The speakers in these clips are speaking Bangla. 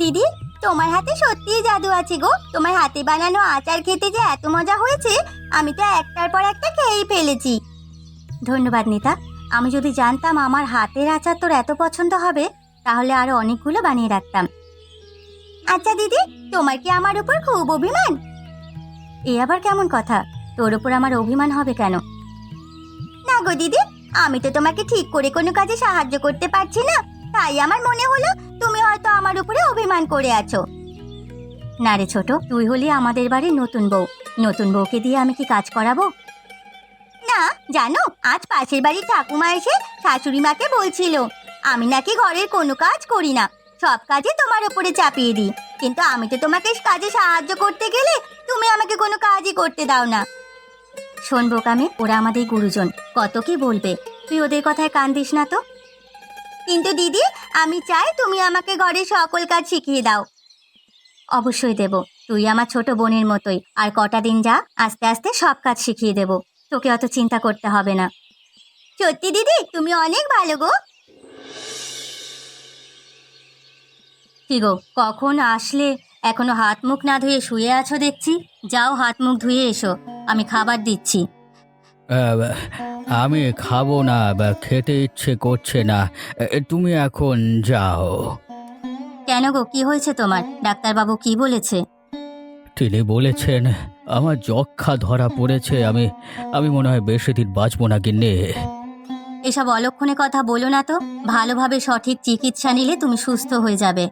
দিদি, তোমার হাতে সত্যিই জাদু আছে গো। তোমার হাতে বানানো আচার খেতে যে এত মজা হয়েছে, আমি তো একটার পর একটা খেয়েই ফেলেছি। ধন্যবাদ নিতা। আমি যদি জানতাম আমার হাতের আচার তোর এত পছন্দ হবে, তাহলে আরো অনেকগুলো বানিয়ে রাখতাম। আচ্ছা দিদি, তোমার কি আমার উপর খুব অভিমান? এ আবার কেমন কথা? তোর উপর আমার অভিমান হবে কেন? না গো দিদি, আমি তো তোমাকে ঠিক করে কোনো কাজে সাহায্য করতে পারছি না, তাই আমার মনে হলো তুমি হয়তো আমার উপরে অভিমান করে আছো। না রে ছোট, তুই হলি আমাদের বাড়ির নতুন বউ। নতুন বউকে দিয়ে আমি কি কাজ করাবো? না, জানো, আজ পাশের বাড়ির ঠাকুমা এসে শাশুড়ি মাকে বলছিল আমি নাকি ঘরের কোনো কাজ করি না, সব কাজে তোমার উপরে চাপিয়ে দিই। কিন্তু আমি তো তোমাকে কাজে সাহায্য করতে গেলে তুমি আমাকে কোনো কাজই করতে দাও না। শোন বোকামি, ওরা আমাদের গুরুজন, কত কি বলবে, তুই ওদের কথায় কান দিস না তো। কিন্তু দিদি, আমি চাই তুমি আমাকে ঘরের সকল কাজ শিখিয়ে দাও। অবশ্যই দেব, তুই আমার ছোট বোনের মতোই। আর কটা দিন যা, আস্তে আস্তে সব কাজ শিখিয়ে দেব, তোকে অত চিন্তা করতে হবে না। সত্যি দিদি, তুমি অনেক ভালো গো। কি গো, কখন আসলে? এখনো হাত মুখ না ধুয়ে শুয়ে আছো দেখছি। যাও, হাত মুখ ধুয়ে এসো, আমি খাবার দিচ্ছি। আমি খাবো না, খেতে ইচ্ছে করছে না। তুমি এখন যাও। কেন গো, কি হয়েছে তোমার? ডাক্তারবাবু কি বলেছে? তিনি বলেছেন আমার যক্ষা ধরা পড়েছে, আমি আমি মনে হয় বেশি দিন বাঁচবো না গিন্নি। এসব অলক্ষণে কথা বলো না তো। ভালোভাবে সঠিক চিকিৎসা নিলে তুমি সুস্থ হয়ে যাবে।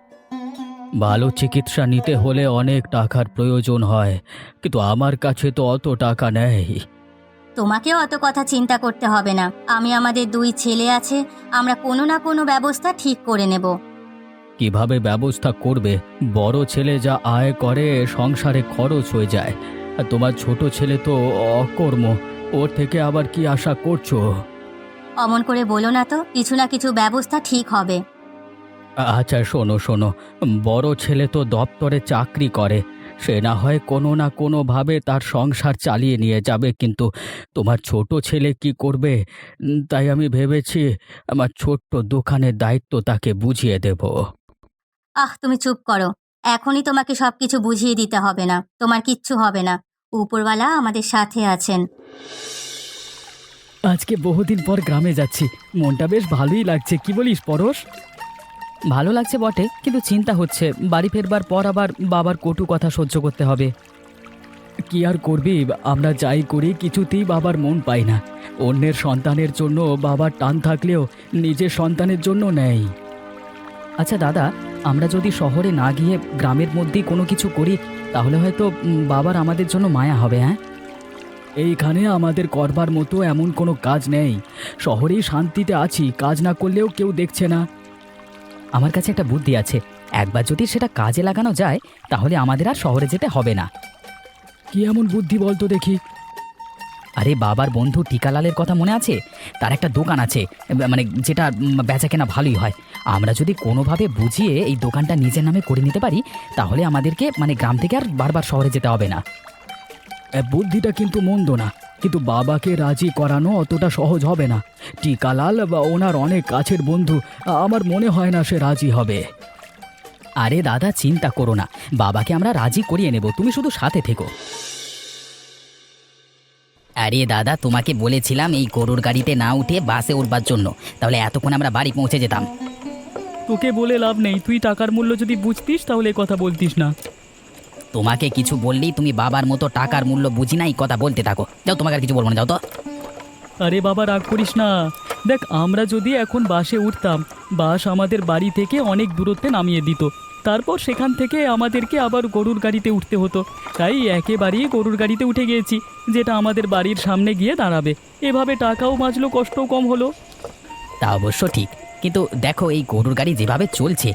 ভালো চিকিৎসা নিতে হলে অনেক টাকার প্রয়োজন হয়, কিন্তু আমার কাছে তো অত টাকা নেই। তোমাকেও অত কথা চিন্তা করতে হবে না। আমি আমাদের 2 ছেলে আছে, আমরা কোনো না কোনো ব্যবস্থা ঠিক করে নেব। কিভাবে ব্যবস্থা করবে? বড় ছেলে যা আয় করে সংসারে খরচ হয়ে যায়, আর তোমার ছোট ছেলে তো অকর্ম, ওর থেকে আবার কি আশা করছো? অমন করে বলো না তো, কিছু না কিছু ব্যবস্থা ঠিক হবে। আচ্ছা শোনো শোনো, বড় ছেলে তো দপ্তরে চাকরি করে, সে না হয় কোনো না কোনোভাবে তার সংসার চালিয়ে নিয়ে যাবে, কিন্তু তোমার ছোট ছেলে কি করবে? তাই আমি ভেবেছি আমার ছোট্ট দোকানের দায়িত্ব তাকে বুঝিয়ে দেব। তুমি চুপ করো। এখনই তোমাকে সবকিছু বুঝিয়ে দিতে হবে না, তোমার কিচ্ছু হবে না। উপরওয়ালা আমাদের সাথে আছেন। আজকে বহুদিন পর গ্রামে যাচ্ছি, মনটা বেশ ভালোই লাগছে, কি বলিস পরশ? ভালো লাগছে বটে, কিন্তু চিন্তা হচ্ছে বাড়ি ফেরবার পর আবার বাবার কটু কথা সহ্য করতে হবে। কি আর করবি, আমরা যাই করি কিছুতেই বাবার মন পাই না। অন্যের সন্তানের জন্য বাবার টান থাকলেও নিজের সন্তানের জন্য নেই। আচ্ছা দাদা, আমরা যদি শহরে না গিয়ে গ্রামের মধ্যেই কোনো কিছু করি, তাহলে হয়তো বাবার আমাদের জন্য মায়া হবে। হ্যাঁ, এইখানে আমাদের করবার মতো এমন কোনো কাজ নেই। শহরেই শান্তিতে আছি, কাজ না করলেও কেউ দেখছে না। আমার কাছে একটা বুদ্ধি আছে, একবার যদি সেটা কাজে লাগানো যায়, তাহলে আমাদের আর শহরে যেতে হবে না। কি এমন বুদ্ধি বলতো দেখি? আরে বাবার বন্ধু টিকালালের কথা মনে আছে? তার একটা দোকান আছে, মানে যেটা বেচা কেনা ভালোই হয়। আমরা যদি কোনোভাবে বুঝিয়ে এই দোকানটা নিজের নামে করে নিতে পারি, তাহলে আমাদেরকে মানে গ্রাম থেকে আর বারবার শহরে যেতে হবে না। বুদ্ধিটা কিন্তু মন্দ না, কিন্তু বাবাকে রাজি করানো অতটা সহজ হবে না। টিকালাল বা ওনার অনেক কাছের বন্ধু, আমার মনে হয় না সে রাজি হবে। আরে দাদা চিন্তা করো না, বাবাকে আমরা রাজি করিয়ে নেব, তুমি শুধু সাথে থেকো। আরে দাদা, তোমাকে বলেছিলাম এই গরুর গাড়িতে না উঠে বাসে উঠবার জন্য, তাহলে এতক্ষণ আমরা বাড়ি পৌঁছে যেতাম। তোকে বলে লাভ নেই, তুই টাকার মূল্য যদি বুঝতিস তাহলে কথা বলতিস না। তোমাকে কিছু বললেই তুমি বাবার মতো টাকার মূল্য বুঝি না, এই কথা বলতে থাকো। যাও, তোমাকে আর কিছু বলবো না, যাও তো। আরে বাবা রাগ করিস না, দেখ আমরা যদি এখন বাসে উঠতাম, বাস আমাদের বাড়ি থেকে অনেক দূরত্বে নামিয়ে দিত, তারপর সেখান থেকে আমাদেরকে আবার গরুর গাড়িতে উঠতে হতো। তাই একেবারেই গরুর গাড়িতে উঠে গিয়েছি, যেটা আমাদের বাড়ির সামনে গিয়ে দাঁড়াবে। এভাবে টাকাও বাঁচলো, কষ্টও কম হলো। তা অবশ্য ঠিক, কিন্তু দেখো এই গরুর গাড়ি যেভাবে চলছে,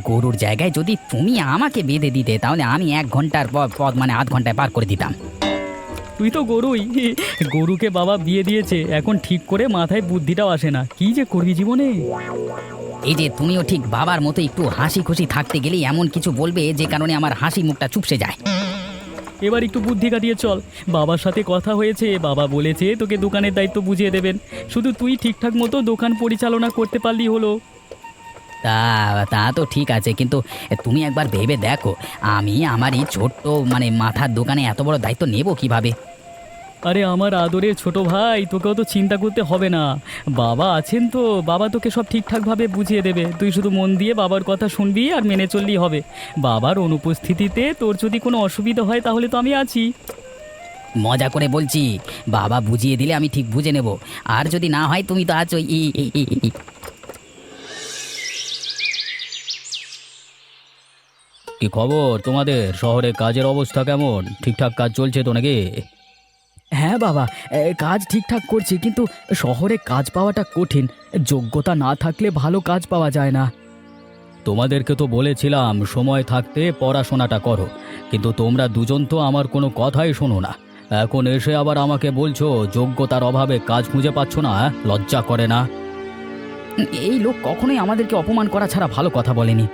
গরুর জায়গায় যদি তুমি আমাকে বেঁধে দিতে, তাহলে আমি 1 ঘন্টার পথ মানে আধ ঘন্টায় পার করে দিতাম। তুই তো গরুই, গরুকে বাবা বিয়ে দিয়েছে, এখন ঠিক করে মাথায় বুদ্ধিটাও আসে না, কি যে করবি জীবনে। এই যে তুমিও ঠিক বাবার মতো একটু হাসি খুশি থাকতে গেলেই এমন কিছু বলবে যে কারণে আমার হাসি মুখটা চুপসে যায়। এবার একটু বুদ্ধি কাটিয়ে চল। বাবার সাথে কথা হয়েছে, বাবা বলেছে তোকে দোকানের দায়িত্ব বুঝিয়ে দেবেন, শুধু তুই ঠিকঠাক মতো দোকান পরিচালনা করতে পারলি হলো। তা তা তো ঠিক আছে, কিন্তু তুমি একবার ভেবে দেখো, আমি আমার এই ছোট্ট মাথার দোকানে এত বড় দায়িত্ব নেব কিভাবে? আরে আমার আদরের ছোট ভাই, তোকেও তো চিন্তা করতে হবে না। বাবা আছেন তো, বাবা তোকে সব ঠিকঠাকভাবে বুঝিয়ে দেবে। তুই শুধু মন দিয়ে বাবার কথা শুনবি আর মেনে চললেই হবে। বাবার অনুপস্থিতিতে তোর যদি কোনো অসুবিধা হয় তাহলে তো আমি আছি। মজা করে বলছি, বাবা বুঝিয়ে দিলে আমি ঠিক বুঝে নেব। আর যদি না হয় তুমি তো আছো। কি খবর তোমাদের? শহরে কাজের অবস্থা কেমন? ঠিকঠাক কাজ চলছে তো নাকি? হ্যাঁ বাবা, কাজ ঠিকঠাক করছি, কিন্তু শহরে কাজ পাওয়াটা কঠিন। যোগ্যতা না থাকলে ভালো কাজ পাওয়া যায় না। তোমাদেরকে তো বলেছিলাম সময় থাকতে পড়াশোনাটা করো, কিন্তু তোমরা দুজন তো আমার কোনো কথাই শোনো না। এখন এসে আবার আমাকে বলছো যোগ্যতার অভাবে কাজ খুঁজে পাচ্ছ না। লজ্জা করে না? এই লোক কখনোই আমাদেরকে অপমান করা ছাড়া ভালো কথা বলেনি।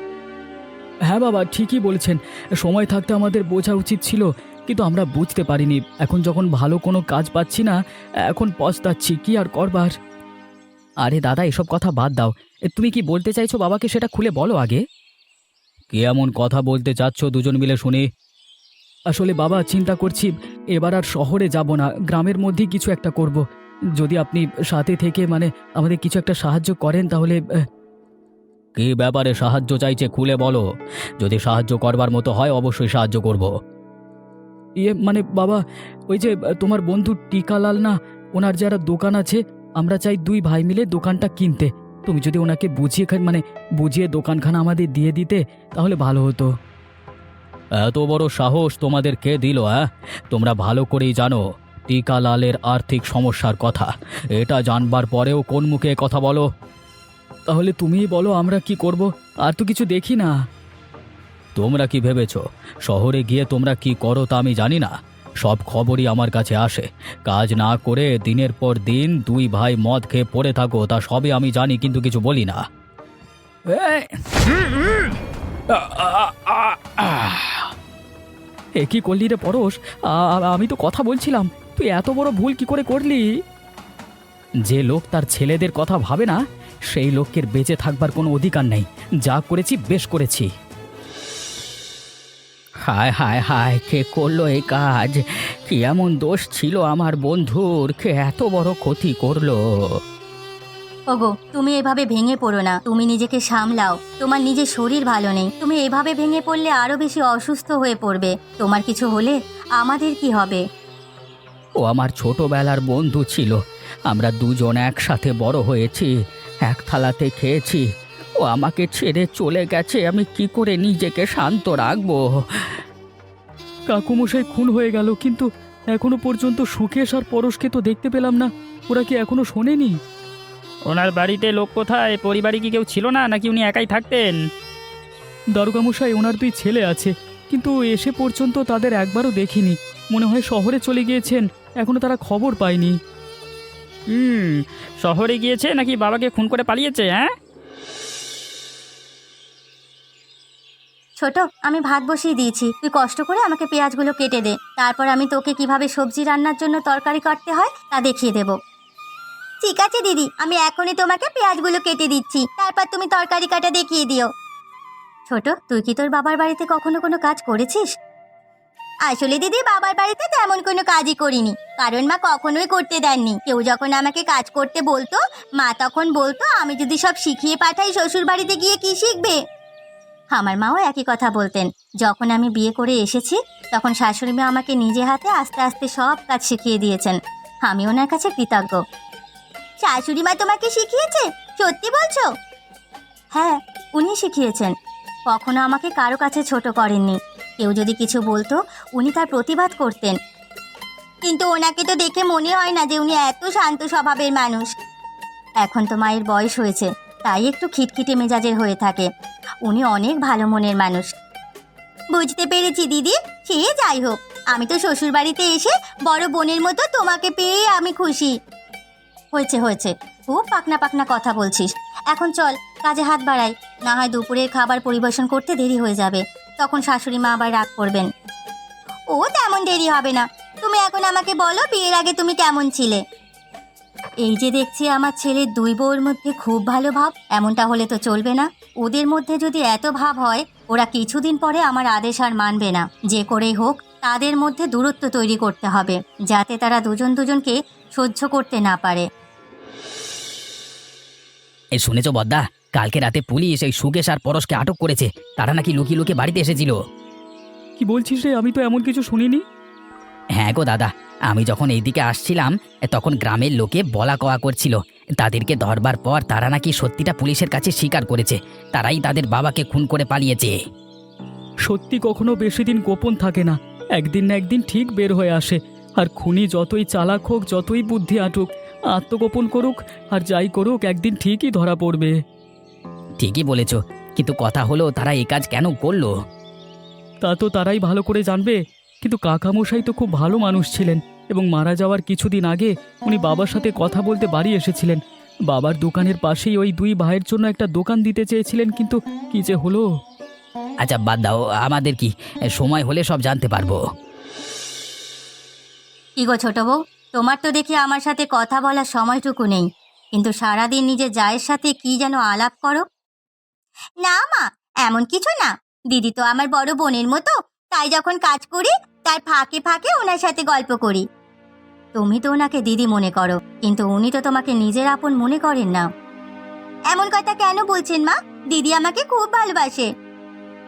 হ্যাঁ বাবা, ঠিকই বলছেন। সময় থাকতে আমাদের বোঝা উচিত ছিল, কিন্তু আমরা বুঝতে পারিনি। এখন যখন ভালো কোনো কাজ পাচ্ছি না, এখন পস্তাচ্ছি। কি আর করবার। আরে দাদা, এসব কথা বাদ দাও। তুমি কি বলতে চাইছো বাবাকে সেটা খুলে বলো আগে। কি এমন কথা বলতে চাচ্ছ দুজন মিলে শুনি? আসলে বাবা, চিন্তা করছি এবার আর শহরে যাব না, গ্রামের মধ্যেই কিছু একটা করব। যদি আপনি সাথে থেকে আমাদের কিছু একটা সাহায্য করেন তাহলে। কি ব্যাপারে সাহায্য চাইছে খুলে বলো। যদি সাহায্য করবার মতো হয় অবশ্যই সাহায্য করব। বাবা, ওই যে তোমার বন্ধু টিকালাল না, ওনার যারা দোকান আছে, আমরা চাই দুই ভাই মিলে দোকানটা কিনতে। তুমি যদি ওনাকে বুঝিয়ে দোকানখানা আমাদের দিয়ে দিতে তাহলে ভালো হতো। এত বড় সাহস তোমাদের কে দিল? তোমরা ভালো করেই জানো টিকালালের আর্থিক সমস্যার কথা। এটা জানবার পরেও কোন মুখে কথা বলো? তাহলে তুমিই বলো আমরা কি করব, আর তো কিছু দেখি না। তোমরা কি ভেবেছ শহরে গিয়ে তোমরা কি করো তা আমি জানি না? সব খবরই আমার কাছে আসে। কাজ না করে দিনের পর দিন দুই ভাই মদ খেয়ে পড়ে থাকো, তা সবই আমি জানি, কিন্তু কিছু বলি না। এ কি করলি রে পরশ? আমি তো কথা বলছিলাম, তুই এত বড় ভুল কি করে করলি? যে লোক তার ছেলেদের কথা ভাবে না, সেই লোকের বেঁচে থাকবার কোনো অধিকার নেই। যা করেছি বেশ করেছি। হায় হায় হায়, কে করলো এই কাজ? কি এমন দোষ ছিল আমার বন্ধুর, কে এত বড় ক্ষতি করলো? ওগো, তুমি এভাবে ভেঙে পড়ো না। তুমি নিজেকে সামলাও। তোমার নিজের শরীর ভালো নেই। তুমি এভাবে ভেঙে পড়লে আরো বেশি অসুস্থ হয়ে পড়বে। তোমার কিছু হলে আমাদের কি হবে? ও আমার ছোটবেলার বন্ধু ছিল। আমরা দুজন একসাথে বড় হয়েছি, এক থালাতে খেয়েছি। ও আমাকে ছেড়ে চলে গেছে, আমি কি করে নিজেকে শান্ত রাখবো? কাকুমশাই খুন হয়ে গেল, কিন্তু এখনো পর্যন্ত সুকেশ আর পরশকে তো দেখতে পেলাম না। ওরা কি এখনো শোনেনি? ওনার বাড়িতে লোক কোথায়? পরিবারে কি কেউ ছিল না, নাকি উনি একাই থাকতেন? দারোগামশাই, ওনার দুই ছেলে আছে, কিন্তু এসে পর্যন্ত তাদের একবারও দেখিনি। মনে হয় শহরে চলে গিয়েছেন, এখনো তারা খবর পায়নি। শহরে গিয়েছে নাকি বাবাকে খুন করে পালিয়েছে? ছোট, আমি ভাত বসিয়ে দিয়েছি। তুই কষ্ট করে আমাকে পেঁয়াজগুলো কেটে দে। তারপর আমি তোকে কিভাবে সবজি রান্নার জন্য তরকারি কাটতে হয় তা দেখিয়ে দেব। ঠিক আছে দিদি, আমি এখনই তোমাকে পেঁয়াজগুলো কেটে দিচ্ছি। তারপর তুমি তরকারি কাটা দেখিয়ে দিও। ছোট, তুই কি তোর বাবার বাড়িতে কখনো কোনো কাজ করেছিস? আসলে দিদি, বাবার বাড়িতে তেমন কোনো কাজই করিনি, কারণ মা কখনোই করতে দেননি। কেউ যখন আমাকে কাজ করতে বলতো, মা তখন বলতো আমি যদি সব শিখিয়ে পাঠাই শ্বশুর বাড়িতে গিয়ে কি শিখবে। আমার মাও একই কথা বলতেন। যখন আমি বিয়ে করে এসেছি তখন শাশুড়ি মা আমাকে নিজে হাতে আস্তে আস্তে সব কাজ শিখিয়ে দিয়েছেন। আমি ওনার কাছে কৃতজ্ঞ। শাশুড়ি মা তোমাকে শিখিয়েছে? সত্যি বলছো? হ্যাঁ, উনি শিখিয়েছেন। কখনো আমাকে কারো কাছে ছোট করেননি। কেউ যদি কিছু বলতো উনি তার প্রতিবাদ করতেন। কিন্তু ওনাকে তো দেখে মনে হয় না যে উনি এত শান্ত স্বভাবের মানুষ। এখন তো মায়ের বয়স হয়েছে, তাই একটু খিটখিটে মেজাজের হয়ে থাকে। উনি অনেক ভালো মনের মানুষ। বুঝতে পেরেছি দিদি। সে যাই হোক, আমি তো শ্বশুর বাড়িতে এসে বড় বোনের মতো তোমাকে পেয়ে আমি খুশি। হয়েছে হয়েছে, খুব পাকনা পাকনা কথা বলছিস। এখন চল কাজে হাত বাড়াই, না হয় দুপুরের খাবার পরিবেশন করতে দেরি হয়ে যাবে। তখন শাশুড়ি মা আবার রাগ করবেন। ও তেমন দেরি হবে না। তুমি এখন আমাকে বলো, বিয়ের আগে তুমি কেমন ছিলে? এই যে দেখছি আমার ছেলের দুই বউর মধ্যে খুব ভালো ভাব, এমনটা হলে তো চলবে না। ওদের মধ্যে যদি এত ভাব হয়, ওরা কিছুদিন পরে আমার আদেশ আর মানবে না। যে করেই হোক তাদের মধ্যে দূরত্ব তৈরি করতে হবে, যাতে তারা দুজন দুজনকে সহ্য করতে না পারে। এই শুনেছো বদ্দা, কালকে রাতে পুলিশ এই সুকেশ আর পরশকে আটক করেছে। তারা নাকি লুকিয়ে লুকিয়ে বাড়িতে এসেছিল। কি বলছিস রে? আমি তো এমন কিছু শুনিনি। হ্যাঁ গো দাদা, আমি যখন এইদিকে আসছিলাম তখন গ্রামের লোকে বলা কওয়া করছিল। তাদেরকে ধরবার পর তারা নাকি সত্যিটা পুলিশের কাছে স্বীকার করেছে। তারাই তাদের বাবাকে খুন করে পালিয়েছে। সত্যি কখনো বেশি দিন গোপন থাকে না, একদিন না একদিন ঠিক বের হয়ে আসে। আর খুনি যতই চালাক হোক, যতই বুদ্ধি আটুক, আত্মগোপন করুক আর যাই করুক, একদিন ঠিকই ধরা পড়বে। ঠিকই বলেছ, কিন্তু কথা হলো তারা এই কাজ কেন করলো? তা তো তারাই ভালো করে জানবে। কিন্তু কাকামশাই তো খুব ভালো মানুষ ছিলেন, এবং মারা যাওয়ার কিছুদিন আগে উনি বাবার সাথে কথা বলতে বাড়ি এসেছিলেন। বাবার দোকানের পাশেই ওই দুই ভাইয়ের জন্য একটা দোকান দিতে চেয়েছিলেন, কিন্তু কি যে হলো। আচ্ছা বাদ দাও, আমাদের কি সময় হলে সব জানতে পারবো। কি গো ছোট বউ, তোমার তো দেখি আমার সাথে কথা বলার সময়টুকু নেই, কিন্তু সারাদিন নিজের জায়ের সাথে কি যেন আলাপ করো। না মা, এমন কিছু না। দিদি তো আমার বড় বোনের মতো, তাই যখন কাজ করি তার ফাঁকে ফাঁকে ওনার সাথে গল্প করি। তুমি তো ওনাকে দিদি মনে করো, কিন্তু উনি তো তোমাকে নিজের আপন মনে করেন না। এমন কথা কেন বলছেন মা? দিদি আমাকে খুব ভালোবাসে।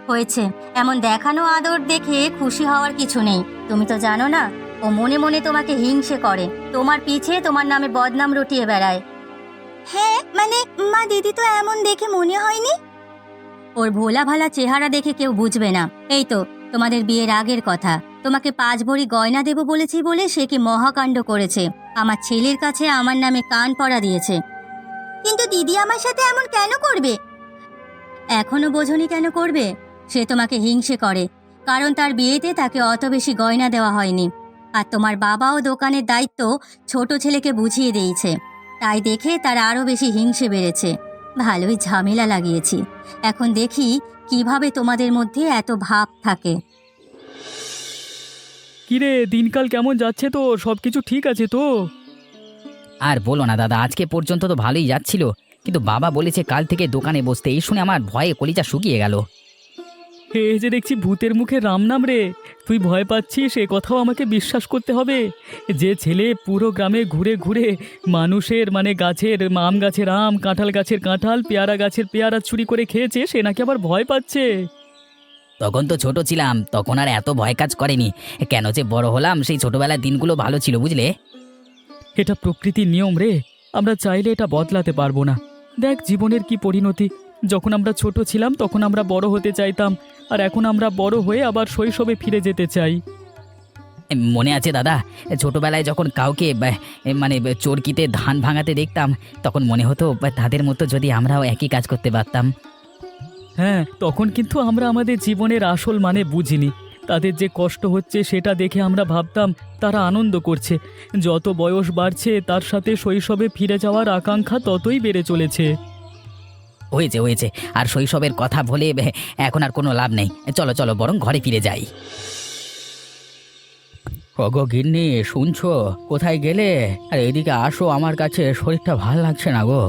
হয়েছে, এমন দেখানো আদর দেখে খুশি হওয়ার কিছু নেই। তুমি তো জানো না, ও মনে মনে তোমাকে হিংসে করে, তোমার পিছে তোমার নামে বদনাম রটিয়ে বেড়ায়। হ্যাঁ মানে মা, দিদি তো এমন দেখে মনে হয়নি। ওর ভোলা ভালা চেহারা দেখে কেউ বুঝবে না। এই তো তোমাদের বিয়ের আগের কথা, তোমাকে 5 ভরি গয়না দেব বলেছি বলে সে কি মহাকাণ্ড করেছে। আমার ছেলের কাছে আমার নামে কান পড়া দিয়েছে। কিন্তু দিদি আমার সাথে এমন কেন করবে? এখনো বোঝনি কেন করবে? সে তোমাকে হিংসে করে, কারণ তার বিয়েতে তাকে অত বেশি গয়না দেওয়া হয়নি। আর তোমার বাবাও দোকানের দায়িত্ব ছোট ছেলেকে বুঝিয়ে দিয়েছে, তাই দেখে তার আরও বেশি হিংসে বেড়েছে। ভালোই ঝামেলা লাগিয়েছি। এখন দেখি কিভাবে তোমাদের মধ্যে এত ভাব থাকে। কিরে, দিনকাল কেমন যাচ্ছে? তো সব কিছু ঠিক আছে তো? আর বলো না দাদা, আজকে পর্যন্ত তো ভালোই যাচ্ছিল, কিন্তু বাবা বলেছে কাল থেকে দোকানে বসতে। এই শুনে আমার ভয়ে কলিজা শুকিয়ে গেল। এই যে দেখছি ভূতের মুখে রাম নাম রে। তুই ভয় পাচ্ছিস, এ কথাও আমাকে বিশ্বাস করতে হবে। যে ছেলে পুরো গ্রামে ঘুরে ঘুরে মানুষের মানে গাছের আম গাছের আম, কাঁঠাল গাছের কাঁঠাল, পেয়ারা গাছের পেয়ারা চুরি করে খেয়েছে, সে নাকি আবার ভয় পাচ্ছে। তখন তো ছোট ছিলাম, তখন আর এত ভয় কাজ করেনি। কেন যে বড় হলাম, সেই ছোটবেলার দিনগুলো ভালো ছিল, বুঝলে? এটা প্রকৃতির নিয়ম রে, আমরা চাইলে এটা বদলাতে পারবো না। দেখ জীবনের কি পরিণতি। যখন আমরা ছোট ছিলাম তখন আমরা বড় হতে চাইতাম, আর এখন আমরা বড় হয়ে আবার শৈশবে ফিরে যেতে চাই। মনে আছে দাদা, ছোটবেলায় যখন কাউকে মানে চরকিতে ধান ভাঙাতে দেখতাম, তখন মনে হতো তাদের মতো যদি আমরাও একই কাজ করতে পারতাম। হ্যাঁ, তখন কিন্তু আমরা আমাদের জীবনের আসল মানে বুঝিনি। তাদের যে কষ্ট হচ্ছে সেটা দেখে আমরা ভাবতাম তারা আনন্দ করছে। যত বয়স বাড়ছে তার সাথে শৈশবে ফিরে যাওয়ার আকাঙ্ক্ষা ততই বেড়ে চলেছে। হয়েছে হয়েছে, আর শৈশবের কথা বলে এখন আর কোনো লাভ নেই। চলো চলো, বরং ঘরে ফিরে যাই। ওগো গিন্নি, শুনছো? কোথায় গেলে? আর এদিকে আসো আমার কাছে, শরীরটা ভালো লাগছে না গো।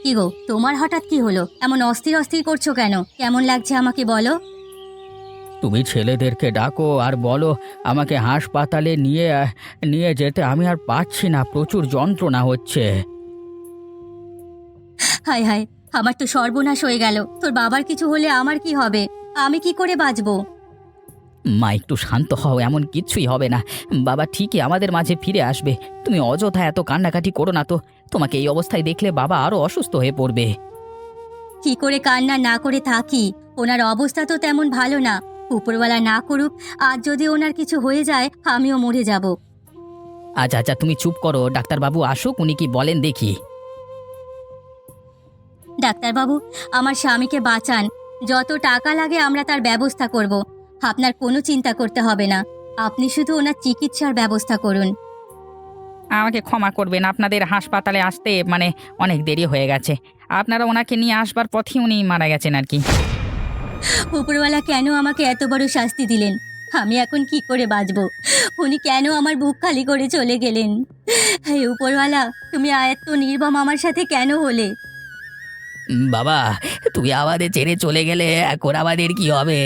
কি গো, তোমার হঠাৎ কি হলো? এমন অস্থির অস্থির করছো কেন? কেমন লাগছে আমাকে বলো। তুমি ছেলেদেরকে ডাকো আর বলো আমাকে হাসপাতালে নিয়ে নিয়ে যেতে। আমি আর পাচ্ছি না, প্রচুর যন্ত্রণা হচ্ছে। হায় হায়, আমার তো সর্বনাশ হয়ে গেল। তোর বাবার কিছু হলে আমার কি হবে? আমি কি করে বাঁচবো? মা একটু শান্ত হও, এমন কিচ্ছুই হবে না। বাবা ঠিকই আমাদের মাঝে ফিরে আসবে। তুমি অযথা এত কান্নাকাটি করো না তো। তোমাকে এই অবস্থায় দেখলে বাবা আরো অসুস্থ হয়ে পড়বে। কি করে কান্না না করে থাকি? ওনার অবস্থা তো তেমন ভালো না। উপরওয়ালা না করুক, আর যদি ওনার কিছু হয়ে যায় আমিও মরে যাব। আচ্ছা আচ্ছা, তুমি চুপ করো, ডাক্তারবাবু আসুক, উনি কি বলেন দেখি। ডাক্তারবাবু, আমার স্বামীকে বাঁচান। যত টাকা লাগে আমরা তার ব্যবস্থা করব। আপনার কোনো চিন্তা করতে হবে না। আপনি শুধু ওনার চিকিৎসার ব্যবস্থা করুন। আমাকে ক্ষমা করবেন, আপনাদের হাসপাতালে আসতে মানে অনেক দেরি হয়ে গেছে। আপনারা ওনাকে নিয়ে আসবার পথেই উনি মারা গেছেন আর কি। উপরওয়ালা কেন আমাকে এত বড় শাস্তি দিলেন? আমি এখন কি করে বাঁচবো? উনি কেন আমার বুক খালি করে চলে গেলেন? হে উপরওয়ালা, তুমি এত নির্মম আমার সাথে কেন হলে? বাবা, তুই আমাদের ছেড়ে চলে গেলে এখন আমাদের কি হবে?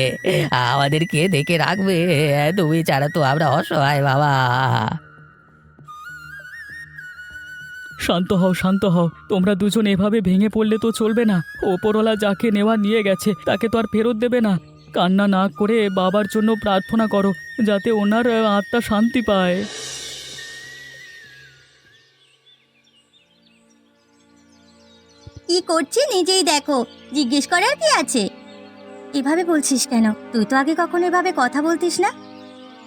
আমাদের কে দেখে রাখবে? তুমি ছাড়া তো আমরা অসহায় বাবা। শান্ত হও, শান্ত হও। তোমরা দুজন এভাবে ভেঙে পড়লে তো চলবে না। ওপরওয়ালা যাকে নেওয়া নিয়ে গেছে তাকে তো আর ফেরত দেবে না। কান্না না করে বাবার জন্য প্রার্থনা করো, যাতে ওনার আত্মা শান্তি পায়। কি করছি নিজেই দেখো, জিজ্ঞেস করার কি আছে? এভাবে বলছিস কেন? তুই তো আগে কখনো এভাবে কথা বলতিস না।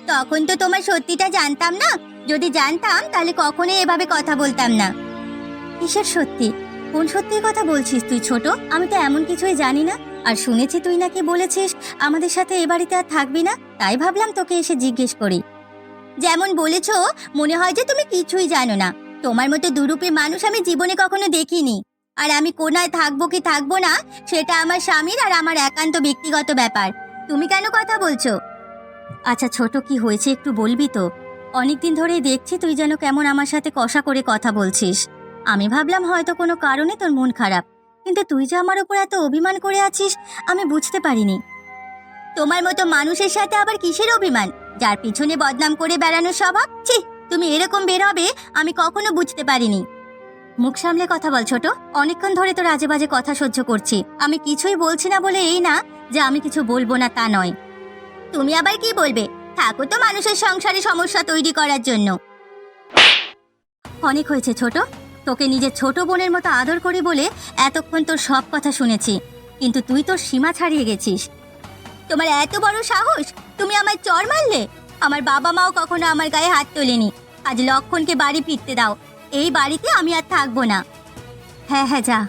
তখন তো তোমার সত্যিটা জানতাম না। যদি জানতাম তাহলে কখনোই এভাবে কথা বলতাম না। কিসের সত্যি? কোন সত্যির কথা বলছিস তুই ছোট? আমি তো এমন কিছুই জানি না। আর শুনেছি তুই নাকি বলেছিস আমাদের সাথে এ বাড়িতে আর থাকবি না, তাই ভাবলাম তোকে এসে জিজ্ঞেস করি। যেমন বলেছো, মনে হয় যে তুমি কিছুই জানো না। তোমার মতো দুরূপী মানুষ আমি জীবনে কখনো দেখিনি। আর আমি কোনায় থাকবো কি থাকবো না, সেটা আমার স্বামীর আর আমার একান্ত ব্যক্তিগত ব্যাপার। তুমি কেন কথা বলছো? আচ্ছা ছোট, কি হয়েছে একটু বলবি তো? অনেকদিন ধরেই দেখছি তুই যেন কেমন আমার সাথে কষা করে কথা বলছিস। আমি ভাবলাম হয়তো কোনো কারণে তোর মন খারাপ, কিন্তু তুই যে আমার উপর এত অভিমান করে আছিস আমি বুঝতে পারিনি। তোমার মতো মানুষের সাথে আবার কিসের অভিমান? যার পিছনে বদনাম করে বেড়ানোর স্বভাব, ছি! তুমি এরকম বের হবে আমি কখনো বুঝতে পারিনি। মুখ সামলে কথা বল ছোট। অনেকক্ষণ ধরে তোর আজে বাজে কথা সহ্য করছি। আমি কিছুই বলছি না বলে এই না যে আমি কিছু বলবো না তা নয়। তুমি আবার কি বলবে? থাকো তো মানুষের সংসারে সমস্যা তৈরি করার জন্য। অনেক হয়েছে ছোট। তোকে নিজের ছোট বোনের মতো আদর করি বলে এতক্ষণ তোর সব কথা শুনেছি, কিন্তু তুই তোর সীমা ছাড়িয়ে গেছিস। তোমার এত বড় সাহস, তুমি আমার চর মারলে? আমার বাবা মাও কখনো আমার গায়ে হাত তোলেনি। আজ লক্ষণকে বাড়ি ফিরতে দাও। এই বাড়িতে আমি আর থাকবো না। হ্যাঁ হ্যাঁ যা।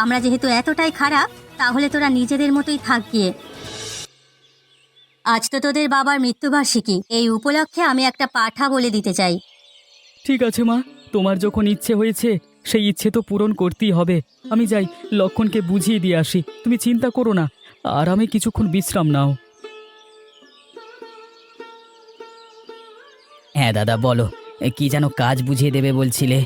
আমরা যেহেতু এতটাই খারাপ, তাহলে তোরা নিজেদের মতোই থাক গিয়ে। আজ তো তোদের বাবার মৃত্যুবার্ষিকী, এই উপলক্ষে আমি একটা পাঠা বলে দিতে চাই। ঠিক আছে মা, তোমার যখন ইচ্ছে হয়েছে সেই ইচ্ছে তো পূরণ করতেই হবে। আমি যাই, লক্ষণকে বুঝিয়ে দিয়ে আসি। তুমি চিন্তা করো না, আর আমি কিছুক্ষণ বিশ্রাম নাও। হ্যাঁ দাদা, বলো, কি যেন কাজ বুঝিয়ে দেবে বলছিলে?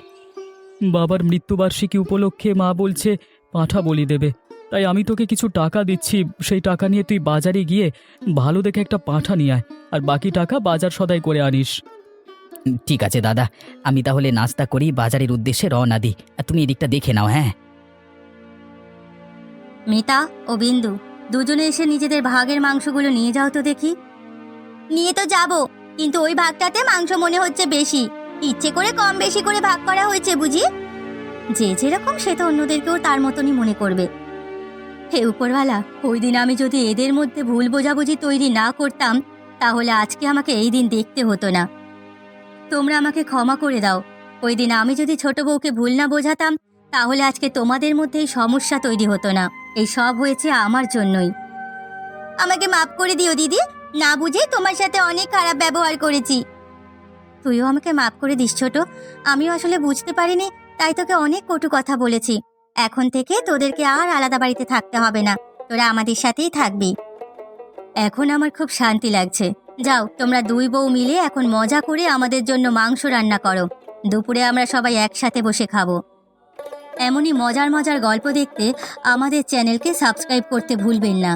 বাবার মৃত্যুবার্ষিকী উপলক্ষে মা বলছে পাঁঠা বলি দেবে। তাই আমি তোকে কিছু টাকা দিচ্ছি, সেই টাকা নিয়ে তুই বাজারে গিয়ে ভালো দেখে একটা পাঁঠা নিয়ে আয়, আর বাকি টাকা বাজার সদাই করে আনিস। ঠিক আছে দাদা, আমি তাহলে নাস্তা করি, বাজারের উদ্দেশ্যে রওনা দিই। আর তুমি এদিকটা দেখে নাও। হ্যাঁ। মিতা ও বিন্দু, দুজনে এসে নিজেদের ভাগের মাংসগুলো নিয়ে যাও তো দেখি। নিয়ে তো যাব, কিন্তু ওই ভাগটাতে মাংস মনে হচ্ছে বেশি। ইচ্ছে করে কম বেশি করে ভাগ করা হয়েছে বুঝি? যে যেরকম সে তো অন্যদেরকেও তার মতনই মনে করবে। হে উপরওয়ালা, ওই দিন আমি যদি এদের মধ্যে ভুল বোঝাবুঝি তৈরি না করতাম, তাহলে আজকে আমাকে এই দিন দেখতে হতো না। তোমরা আমাকে ক্ষমা করে দাও। ওই দিন আমি যদি ছোট বউকে ভুল না বোঝাতাম, তাহলে আজকে তোমাদের মধ্যে এই সমস্যা তৈরি হতো না। এই সব হয়েছে আমার জন্যই। আমাকে মাফ করে দিও দিদি, না বুঝে তোমার সাথে অনেক খারাপ ব্যবহার করেছি। তুইও আমাকে মাফ করে দিস ছোট। আমিও আসলে বুঝতে পারিনি, তাই তোকে অনেক কটু কথা বলেছি। এখন থেকে তোদেরকে আর আলাদা বাড়িতে থাকতে হবে না, তোরা আমাদের সাথেই থাকবি। এখন আমার খুব শান্তি লাগছে। যাও, তোমরা দুই বউ মিলে এখন মজা করে আমাদের জন্য মাংস রান্না করো। দুপুরে আমরা সবাই একসাথে বসে খাবো। এমনই মজার মজার গল্প দেখতে আমাদের চ্যানেলকে সাবস্ক্রাইব করতে ভুলবেন না।